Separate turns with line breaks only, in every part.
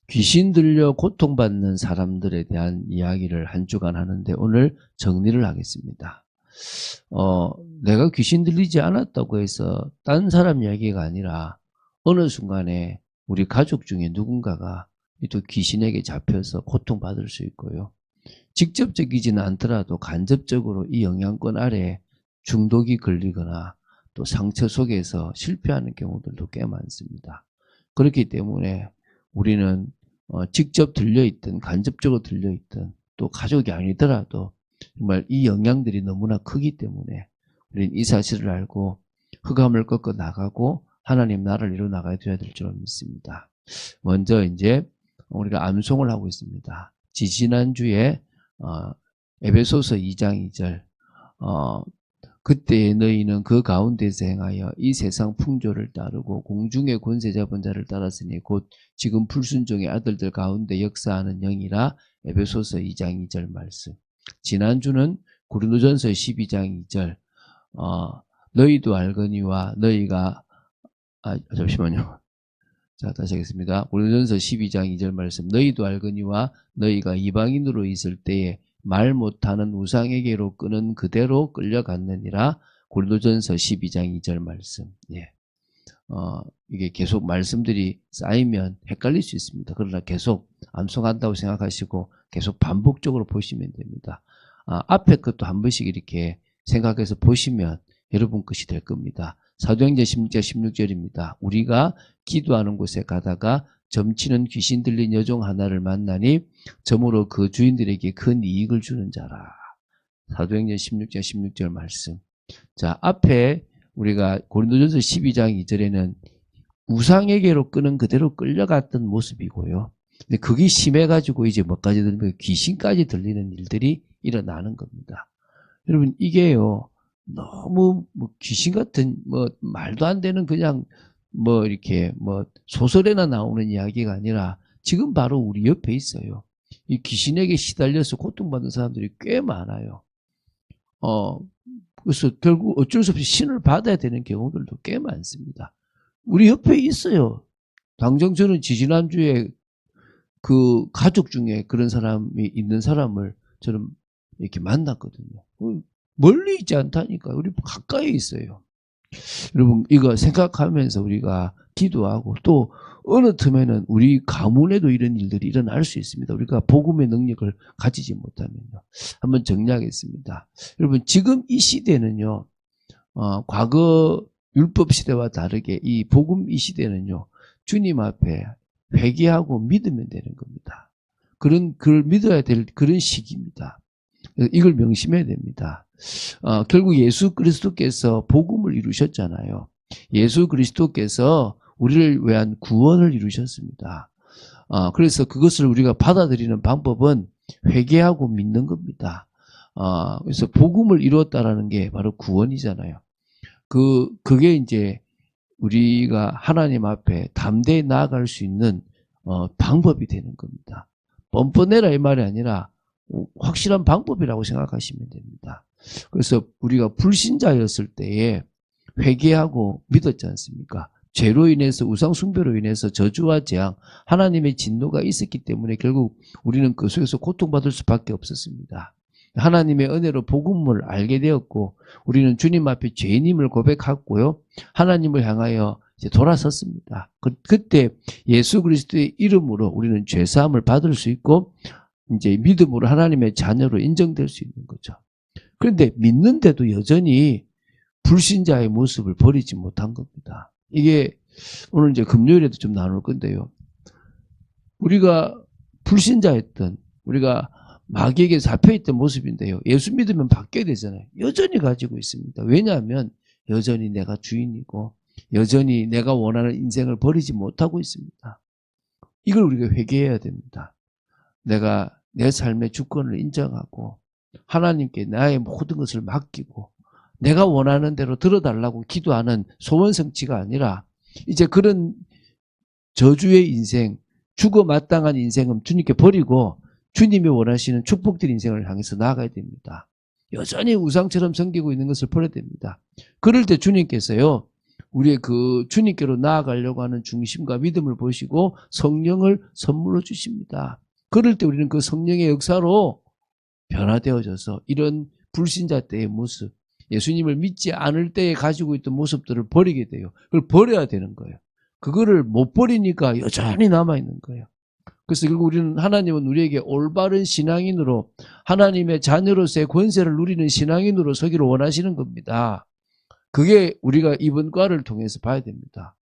귀신 들려 고통받는 사람들에 대한 이야기를 한 주간 하는데 오늘 정리를 하겠습니다. 내가 귀신 들리지 않았다고 해서 딴 사람 이야기가 아니라 어느 순간에 우리 가족 중에 누군가가 또 귀신에게 잡혀서 고통받을 수 있고요. 직접적이지는 않더라도 간접적으로 이 영향권 아래 중독이 걸리거나 또 상처 속에서 실패하는 경우들도 꽤 많습니다. 그렇기 때문에 우리는 직접 들려있든 간접적으로 들려있든 또 가족이 아니더라도 정말 이 영향들이 너무나 크기 때문에 우리는 이 사실을 알고 흑암을 꺾어 나가고 하나님 나라를 이루어 나가야 될 줄 믿습니다. 먼저 이제 우리가 암송을 하고 있습니다. 지지난주에 에베소서 2장 2절 그때 너희는 그 가운데서 행하여 이 세상 풍조를 따르고 공중의 권세 잡은 자를 따랐으니 곧 지금 불순종의 아들들 가운데 역사하는 영이라. 에베소서 2장 2절 말씀. 지난주는 고린도전서 12장 2절 너희도 알거니와 너희가 잠시만요. 자, 다시 하겠습니다. 고린도전서 12장 2절 말씀. 너희도 알거니와 너희가 이방인으로 있을 때에 말 못하는 우상에게로 끄는 그대로 끌려갔느니라. 고린도전서 12장 2절 말씀. 예. 이게 계속 말씀들이 쌓이면 헷갈릴 수 있습니다. 그러나 계속 암송한다고 생각하시고 계속 반복적으로 보시면 됩니다. 앞에 것도 한 번씩 이렇게 생각해서 보시면 여러분 것이 될 겁니다. 사도행전 16장 16절입니다. 우리가 기도하는 곳에 가다가 점치는 귀신 들린 여종 하나를 만나니 점으로 그 주인들에게 큰 이익을 주는 자라. 사도행전 16장 16절 말씀. 자, 앞에 우리가 고린도전서 12장 2절에는 우상에게로 끄는 그대로 끌려갔던 모습이고요. 근데 그게 심해가지고 이제 뭐까지 들리면 귀신까지 들리는 일들이 일어나는 겁니다. 여러분 이게요 너무 귀신 같은 말도 안 되는 그냥 이렇게 소설에나 나오는 이야기가 아니라 지금 바로 우리 옆에 있어요. 이 귀신에게 시달려서 고통받는 사람들이 꽤 많아요. 그래서 결국 어쩔 수 없이 신을 받아야 되는 경우들도 꽤 많습니다. 우리 옆에 있어요. 당장 저는 지지난주에 그 가족 중에 그런 사람이 있는 사람을 저는 이렇게 만났거든요. 멀리 있지 않다니까. 우리 가까이 있어요. 여러분 이거 생각하면서 우리가 기도하고 또 어느 틈에는 우리 가문에도 이런 일들이 일어날 수 있습니다. 우리가 복음의 능력을 가지지 못하면요. 한번 정리하겠습니다. 여러분 지금 이 시대는요. 과거 율법 시대와 다르게 이 복음 이 시대는요. 주님 앞에 회개하고 믿으면 되는 겁니다. 그걸 믿어야 될 그런 시기입니다. 이걸 명심해야 됩니다. 결국 예수 그리스도께서 복음을 이루셨잖아요. 예수 그리스도께서 우리를 위한 구원을 이루셨습니다. 그래서 그것을 우리가 받아들이는 방법은 회개하고 믿는 겁니다. 그래서 복음을 이루었다라는 게 바로 구원이잖아요. 그게 이제 우리가 하나님 앞에 담대히 나아갈 수 있는 방법이 되는 겁니다. 뻔뻔해라 이 말이 아니라 확실한 방법이라고 생각하시면 됩니다. 그래서 우리가 불신자였을 때에 회개하고 믿었지 않습니까? 죄로 인해서 우상 숭배로 인해서 저주와 재앙, 하나님의 진노가 있었기 때문에 결국 우리는 그 속에서 고통받을 수밖에 없었습니다. 하나님의 은혜로 복음을 알게 되었고 우리는 주님 앞에 죄인임을 고백했고요. 하나님을 향하여 이제 돌아섰습니다. 그때 예수 그리스도의 이름으로 우리는 죄사함을 받을 수 있고 이제 믿음으로 하나님의 자녀로 인정될 수 있는 거죠. 그런데 믿는데도 여전히 불신자의 모습을 버리지 못한 겁니다. 이게 오늘 이제 금요일에도 좀 나눌 건데요. 우리가 불신자였던 우리가 마귀에게 잡혀있던 모습인데요. 예수 믿으면 바뀌어야 되잖아요. 여전히 가지고 있습니다. 왜냐하면 여전히 내가 주인이고 여전히 내가 원하는 인생을 버리지 못하고 있습니다. 이걸 우리가 회개해야 됩니다. 내가 내 삶의 주권을 인정하고 하나님께 나의 모든 것을 맡기고 내가 원하는 대로 들어달라고 기도하는 소원 성취가 아니라 이제 그런 저주의 인생, 죽어 마땅한 인생은 주님께 버리고 주님이 원하시는 축복된 인생을 향해서 나아가야 됩니다. 여전히 우상처럼 섬기고 있는 것을 버려야 됩니다. 그럴 때 주님께서요 우리의 그 주님께로 나아가려고 하는 중심과 믿음을 보시고 성령을 선물로 주십니다. 그럴 때 우리는 그 성령의 역사로 변화되어져서 이런 불신자 때의 모습, 예수님을 믿지 않을 때에 가지고 있던 모습들을 버리게 돼요. 그걸 버려야 되는 거예요. 그거를 못 버리니까 여전히 남아있는 거예요. 그래서 결국 하나님은 우리에게 올바른 신앙인으로 하나님의 자녀로서의 권세를 누리는 신앙인으로 서기를 원하시는 겁니다. 그게 우리가 이번 과를 통해서 봐야 됩니다.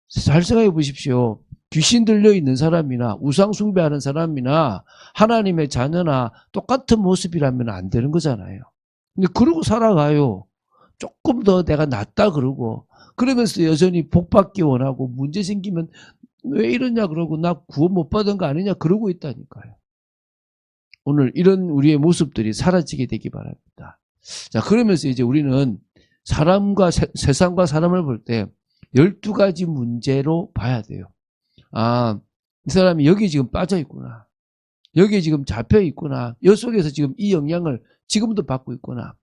잘 생각해 보십시오. 귀신 들려 있는 사람이나 우상 숭배하는 사람이나 하나님의 자녀나 똑같은 모습이라면 안 되는 거잖아요. 근데 그러고 살아가요. 조금 더 내가 낫다 그러고 그러면서 여전히 복받기 원하고 문제 생기면 왜 이러냐 그러고 나 구원 못 받은 거 아니냐 그러고 있다니까요. 오늘 이런 우리의 모습들이 사라지게 되기 바랍니다. 자, 그러면서 이제 우리는 사람과 세상과 사람을 볼 때 12가지 문제로 봐야 돼요. 아, 이 사람이 여기 지금 빠져 있구나. 여기에 지금 잡혀 있구나. 여 속에서 지금 이 영향을 지금도 받고 있구나.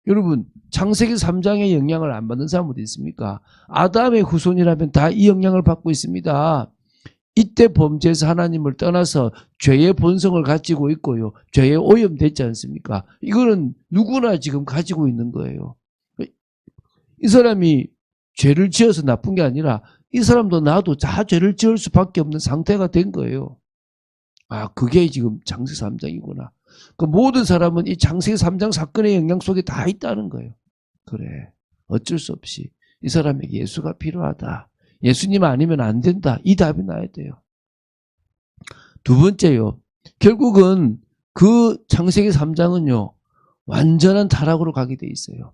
여러분, 창세기 3장의 영향을 안 받는 사람 어디 있습니까? 아담의 후손이라면 다 이 영향을 받고 있습니다. 이때 범죄에서 하나님을 떠나서 죄의 본성을 가지고 있고요. 죄에 오염됐지 않습니까? 이거는 누구나 지금 가지고 있는 거예요. 이 사람이 죄를 지어서 나쁜 게 아니라 이 사람도 나도 다 죄를 지을 수밖에 없는 상태가 된 거예요. 아, 그게 지금 창세기 3장이구나. 그 모든 사람은 이 창세기 3장 사건의 영향 속에 다 있다는 거예요. 그래, 어쩔 수 없이 이 사람에게 예수가 필요하다. 예수님 아니면 안 된다. 이 답이 나야 돼요. 두 번째요. 결국은 그 창세기 3장은요. 완전한 타락으로 가게 돼 있어요.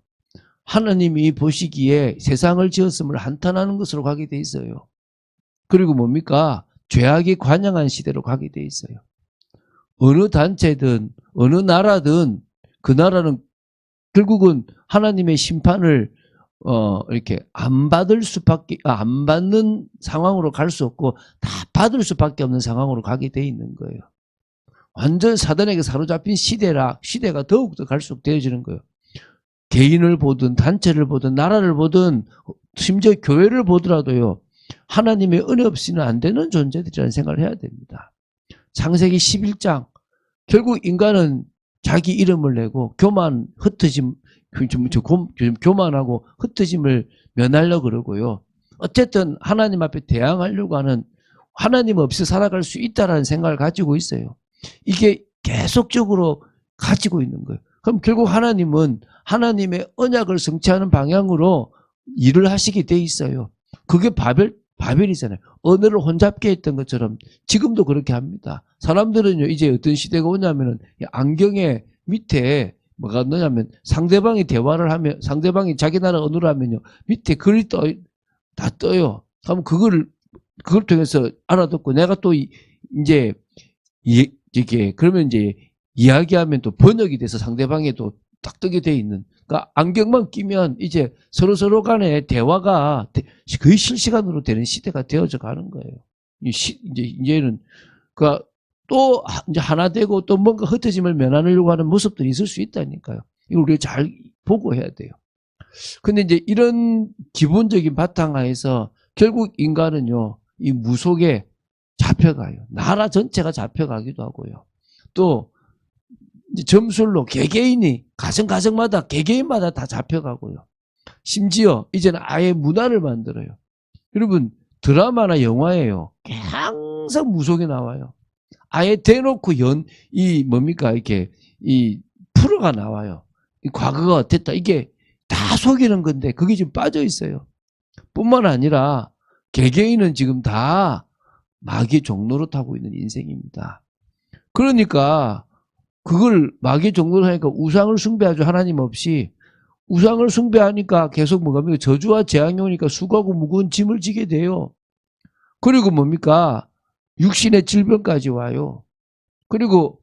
하나님이 보시기에 세상을 지었음을 한탄하는 것으로 가게 돼 있어요. 그리고 뭡니까? 죄악이 관영한 시대로 가게 돼 있어요. 어느 단체든 어느 나라든 그 나라는 결국은 하나님의 심판을 이렇게 안 받는 상황으로 갈 수 없고 다 받을 수밖에 없는 상황으로 가게 돼 있는 거예요. 완전 사단에게 사로잡힌 시대가 더욱더 갈수록 되어지는 거예요. 개인을 보든 단체를 보든 나라를 보든 심지어 교회를 보더라도요. 하나님의 은혜 없이는 안 되는 존재들이라는 생각을 해야 됩니다. 창세기 11장 결국 인간은 자기 이름을 내고 교만하고 흩어짐을 면하려고 그러고요. 어쨌든 하나님 앞에 대항하려고 하는 하나님 없이 살아갈 수 있다는 생각을 가지고 있어요. 이게 계속적으로 가지고 있는 거예요. 그럼 결국 하나님은 하나님의 언약을 성취하는 방향으로 일을 하시게 돼 있어요. 그게 바벨이잖아요. 언어를 혼잡게 했던 것처럼 지금도 그렇게 합니다. 사람들은요, 이제 어떤 시대가 오냐면은 안경에 밑에 뭐가 넣냐면 상대방이 대화를 하면 상대방이 자기 나라 언어로 하면요, 밑에 글이 다 떠요. 그럼 그걸 통해서 알아듣고 내가 또 이제 이게 그러면 이제 이야기하면 또 번역이 돼서 상대방에 또 딱 뜨게 돼 있는. 그러니까 안경만 끼면 이제 서로 간에 대화가 거의 실시간으로 되는 시대가 되어져 가는 거예요. 이제는 그러니까 또 이제 하나 되고 또 뭔가 흩어짐을 면하려고 하는 모습들이 있을 수 있다니까요. 이걸 우리가 잘 보고 해야 돼요. 근데 이제 이런 기본적인 바탕하에서 결국 인간은요, 이 무속에 잡혀가요. 나라 전체가 잡혀가기도 하고요. 또 이제 점술로 개개인이 가정마다 개개인마다 다 잡혀가고요. 심지어 이제는 아예 문화를 만들어요. 여러분 드라마나 영화에요. 항상 무속이 나와요. 아예 대놓고 이렇게 이 프로가 나와요. 이 과거가 어땠다. 이게 다 속이는 건데 그게 지금 빠져 있어요. 뿐만 아니라 개개인은 지금 다 마귀의 종로로 타고 있는 인생입니다. 그러니까 그걸 마귀의 종로로 하니까 우상을 숭배하죠. 하나님 없이. 우상을 숭배하니까 계속 뭡니까? 저주와 재앙이 오니까 수고하고 무거운 짐을 지게 돼요. 그리고 뭡니까? 육신의 질병까지 와요. 그리고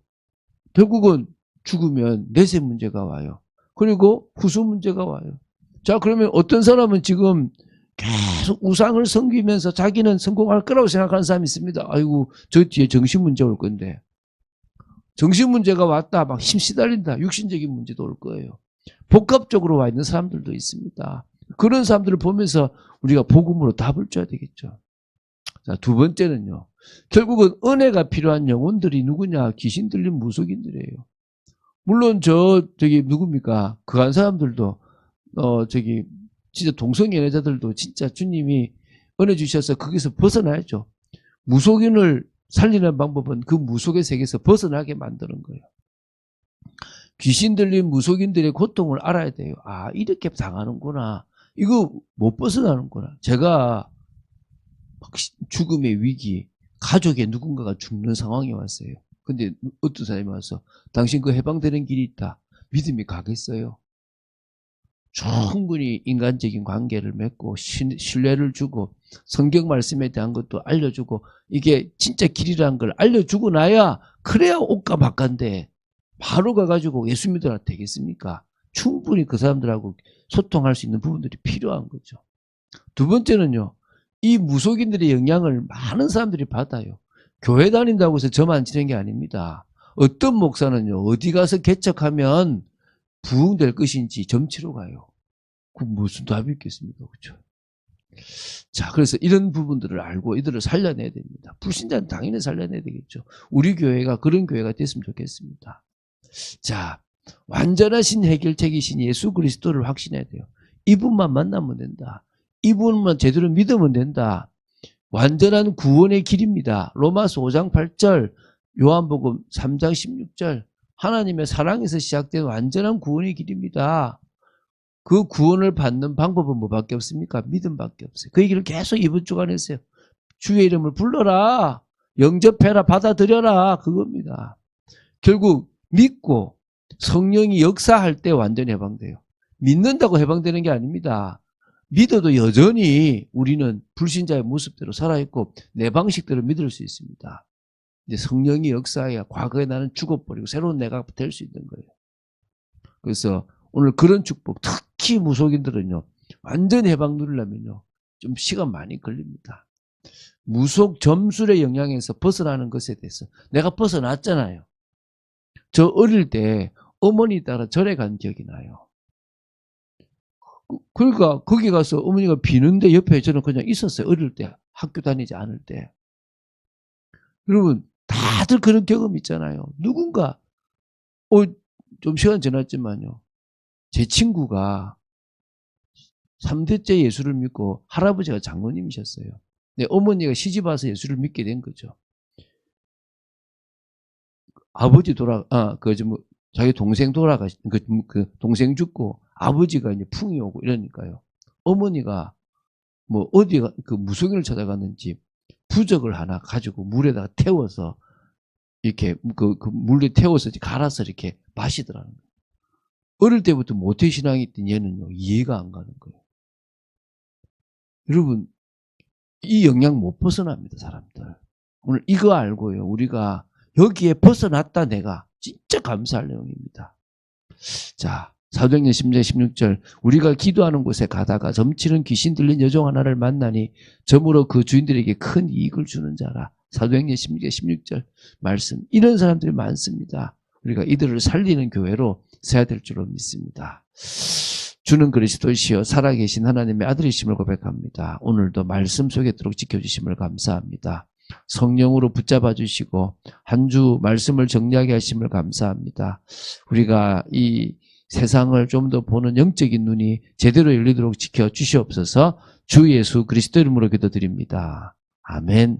결국은 죽으면 내세 문제가 와요. 그리고 후수 문제가 와요. 자, 그러면 어떤 사람은 지금 계속 우상을 섬기면서 자기는 성공할 거라고 생각하는 사람이 있습니다. 아이고, 저 뒤에 정신 문제 올 건데. 정신 문제가 왔다, 막 힘 시달린다. 육신적인 문제도 올 거예요. 복합적으로 와 있는 사람들도 있습니다. 그런 사람들을 보면서 우리가 복음으로 답을 줘야 되겠죠. 자, 두 번째는요. 결국은 은혜가 필요한 영혼들이 누구냐? 귀신 들린 무속인들이에요. 물론 저기 누굽니까? 그한 사람들도 진짜 동성연애자들도 진짜 주님이 은혜 주셔서 거기서 벗어나야죠. 무속인을 살리는 방법은 그 무속의 세계에서 벗어나게 만드는 거예요. 귀신 들린 무속인들의 고통을 알아야 돼요. 아, 이렇게 당하는구나. 이거 못 벗어나는구나. 제가 죽음의 위기, 가족의 누군가가 죽는 상황이 왔어요. 근데 어떤 사람이 와서 당신 그 해방되는 길이 있다. 믿음이 가겠어요? 충분히 인간적인 관계를 맺고 신뢰를 주고 성경 말씀에 대한 것도 알려주고 이게 진짜 길이라는 걸 알려주고 나야 그래야 옷과 바간데 바로 가가지고 예수 믿어라 되겠습니까? 충분히 그 사람들하고 소통할 수 있는 부분들이 필요한 거죠. 두 번째는요. 이 무속인들의 영향을 많은 사람들이 받아요. 교회 다닌다고 해서 저만 지는 게 아닙니다. 어떤 목사는요. 어디 가서 개척하면 부흥될 것인지 점치러 가요. 그 무슨 답이 있겠습니까? 그렇죠? 자, 그래서 이런 부분들을 알고 이들을 살려내야 됩니다. 불신자는 당연히 살려내야 되겠죠. 우리 교회가 그런 교회가 됐으면 좋겠습니다. 자, 완전하신 해결책이신 예수 그리스도를 확신해야 돼요. 이분만 만나면 된다. 이분만 제대로 믿으면 된다. 완전한 구원의 길입니다. 로마서 5장 8절, 요한복음 3장 16절, 하나님의 사랑에서 시작된 완전한 구원의 길입니다. 그 구원을 받는 방법은 뭐밖에 없습니까? 믿음밖에 없어요. 그 얘기를 계속 이번 주간 했어요. 주의 이름을 불러라. 영접해라. 받아들여라. 그겁니다. 결국 믿고 성령이 역사할 때 완전히 해방돼요. 믿는다고 해방되는 게 아닙니다. 믿어도 여전히 우리는 불신자의 모습대로 살아있고 내 방식대로 믿을 수 있습니다. 이제 성령이 역사해야 과거에 나는 죽어버리고 새로운 내가 될 수 있는 거예요. 그래서 오늘 그런 축복, 특히 무속인들은요, 완전 해방 누리려면요, 좀 시간 많이 걸립니다. 무속 점술의 영향에서 벗어나는 것에 대해서 내가 벗어났잖아요. 저 어릴 때 어머니 따라 절에 간 기억이 나요. 그러니까 거기 가서 어머니가 비는데 옆에 저는 그냥 있었어요. 어릴 때, 학교 다니지 않을 때. 여러분 다들 그런 경험 있잖아요. 누군가 좀 시간 지났지만요. 제 친구가 3대째 예수를 믿고 할아버지가 장로님이셨어요. 근데 어머니가 시집 와서 예수를 믿게 된 거죠. 아버지 자기 동생 그 동생 죽고 아버지가 이제 풍이 오고 이러니까요. 어머니가 뭐 어디가 그 무속인을 찾아갔는지 부적을 하나 가지고 물에다가 태워서 이렇게 그 물에 태워서 갈아서 이렇게 마시더라는 거예요. 어릴 때부터 모태신앙이 있던 얘는요, 이해가 안 가는 거예요. 여러분, 이 영향 못 벗어납니다, 사람들. 오늘 이거 알고요, 우리가 여기에 벗어났다 내가 진짜 감사할 내용입니다. 자, 사도행전 10장 16절, 우리가 기도하는 곳에 가다가 점치는 귀신 들린 여종 하나를 만나니 점으로 그 주인들에게 큰 이익을 주는 자라. 사도행전 10장 16절 말씀. 이런 사람들이 많습니다. 우리가 이들을 살리는 교회로 세야 될 줄로 믿습니다. 주는 그리스도시여 살아계신 하나님의 아들이심을 고백합니다. 오늘도 말씀 속에 있도록 지켜주심을 감사합니다. 성령으로 붙잡아 주시고 한 주 말씀을 정리하게 하심을 감사합니다. 우리가 이 세상을 좀 더 보는 영적인 눈이 제대로 열리도록 지켜 주시옵소서. 주 예수 그리스도 이름으로 기도드립니다. 아멘.